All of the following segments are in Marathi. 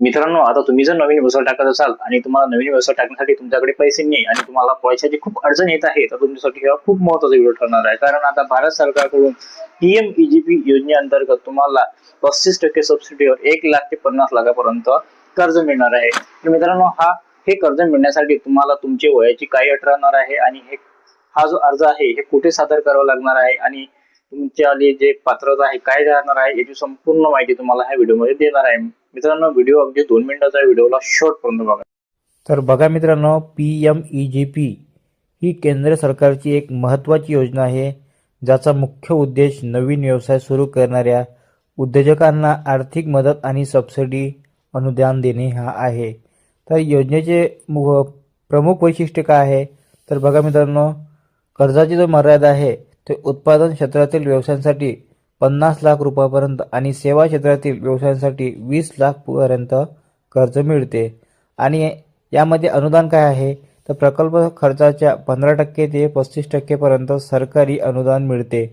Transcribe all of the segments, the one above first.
मित्रांनो, आता तुम्ही जर नवीन व्यवसाय टाकत असाल आणि तुम्हाला नवीन व्यवसाय टाकण्यासाठी तुमच्याकडे पैसे नाही आणि तुम्हाला पैशाची खूप अडचण येत आहे, तर तुमच्यासाठी हा खूप महत्त्वाचा व्हिडिओ ठरणार आहे. कारण आता भारत सरकारकडून PMEGP योजनेअंतर्गत तुम्हाला 35% सबसिडीवर 1,00,000 ते 50,00,000पर्यंत कर्ज मिळणार आहे. तर मित्रांनो, हे कर्ज मिळण्यासाठी तुम्हाला तुमची वयाची काय अट राहणार आहे आणि हा जो अर्ज आहे हे कुठे सादर करावा लागणार आहे आणि तुमच्या जे पात्रता आहे काय राहणार आहे याची संपूर्ण माहिती तुम्हाला ह्या व्हिडिओमध्ये देणार आहे. मित्रांनो, व्हिडिओ अगदी 2 मिनिटाचा व्हिडिओला शेवटपर्यंत बघा. तर बघा मित्रांनो, PMEGP ही केंद्र सरकारची एक महत्त्वाची योजना आहे, ज्याचा मुख्य उद्देश नवीन व्यवसाय सुरू करणाऱ्या उद्योजकांना आर्थिक मदत आणि सबसिडी अनुदान देणे हा आहे. तर योजनेचे प्रमुख वैशिष्ट्य काय आहे, तर बघा मित्रांनो, कर्जाची जो मर्यादा आहे ते उत्पादन क्षेत्रातील व्यवसायांसाठी 50 लाख रुपयापर्यंत आणि सेवा क्षेत्रातील व्यवसायांसाठी 20 लाख पर्यंत कर्ज मिळते. आणि यामध्ये अनुदान काय आहे, तर प्रकल्प खर्चाच्या 15% ते 35% पर्यंत सरकारी अनुदान मिळते.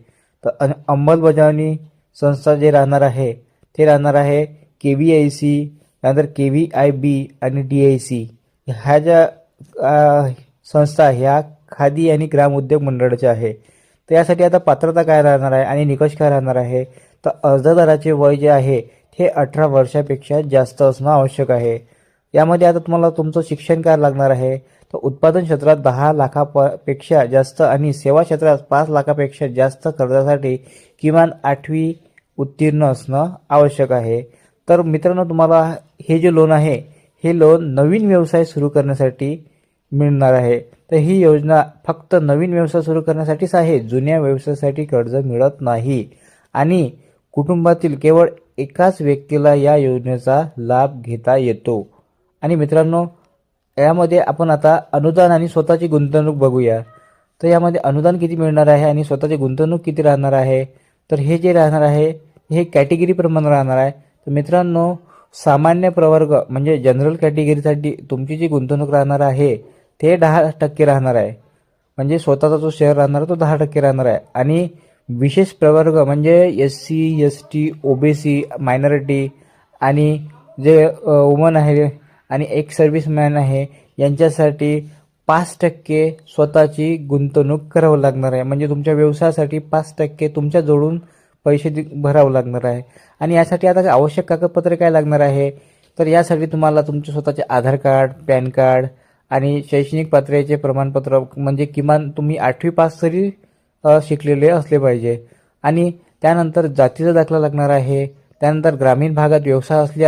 तर अंमलबजावणी संस्था जे राहणार आहे ते राहणार आहे KVIC, त्यानंतर KVIB आणि DIC. ह्या ज्या संस्था ह्या खादी आणि ग्राम उद्योग मंडळाच्या आहे. तर यासाठी आता पात्रता काय राहणार आहे आणि निकष काय राहणार आहे, तर अर्जदाराचे वय जे आहे हे 18 वर्षापेक्षा जास्त असणं आवश्यक आहे. यामध्ये आता तुम्हाला तुमचं शिक्षण काय लागणार आहे, तर उत्पादन क्षेत्रात 10 लाखापेक्षा जास्त आणि सेवा क्षेत्रात 5 लाखापेक्षा जास्त कर्जासाठी किमान 8वी उत्तीर्ण असणं आवश्यक आहे. तर मित्रांनो, तुम्हाला हे जे लोन आहे हे लोन नवीन व्यवसाय सुरू करण्यासाठी मिळणार आहे. तर ही योजना फक्त नवीन व्यवसाय सुरू करण्यासाठीच आहे, जुन्या व्यवसायासाठी कर्ज मिळत नाही. आणि कुटुंबातील केवळ एकाच व्यक्तीला या योजनेचा लाभ घेता येतो. आणि मित्रांनो, यामध्ये आपण आता अनुदान आणि स्वतःची गुंतवणूक बघूया. तर यामध्ये अनुदान किती मिळणार आहे आणि स्वतःची गुंतवणूक किती राहणार आहे, तर हे जे राहणार आहे हे कॅटेगरी प्रमाणे राहणार आहे. तर मित्रांनो, सामान्य प्रवर्ग म्हणजे जनरल कॅटेगरीसाठी तुमची जी गुंतवणूक राहणार आहे ते 10% राहणार आहे. म्हणजे स्वतःचा जो शेअर राहणार तो 10% राहणार आहे. आणि विशेष प्रवर्ग म्हणजे SC, ST, OBC, मायनॉरिटी आणि जे वुमन आहे आणि एक सर्व्हिसमॅन आहे यांच्यासाठी 5% स्वतःची गुंतवणूक करावं लागणार आहे. म्हणजे तुमच्या व्यवसायासाठी 5% तुमच्या जवळून पैसे भरावं लागणार आहे. आणि यासाठी आता आवश्यक कागदपत्रे काय लागणार आहे, तर यासाठी तुम्हाला तुमचे स्वतःचे आधार कार्ड, पॅन कार्ड आणि शैक्षणिक पात्रतेचे प्रमाणपत्र, म्हणजे किमान तुम्ही 8वी पास तरी शिकलेले असले पाहिजे. आणि त्यानंतर जातीचा दाखला लागणार आहे. त्यानंतर ग्रामीण भागात व्यवसाय असल्या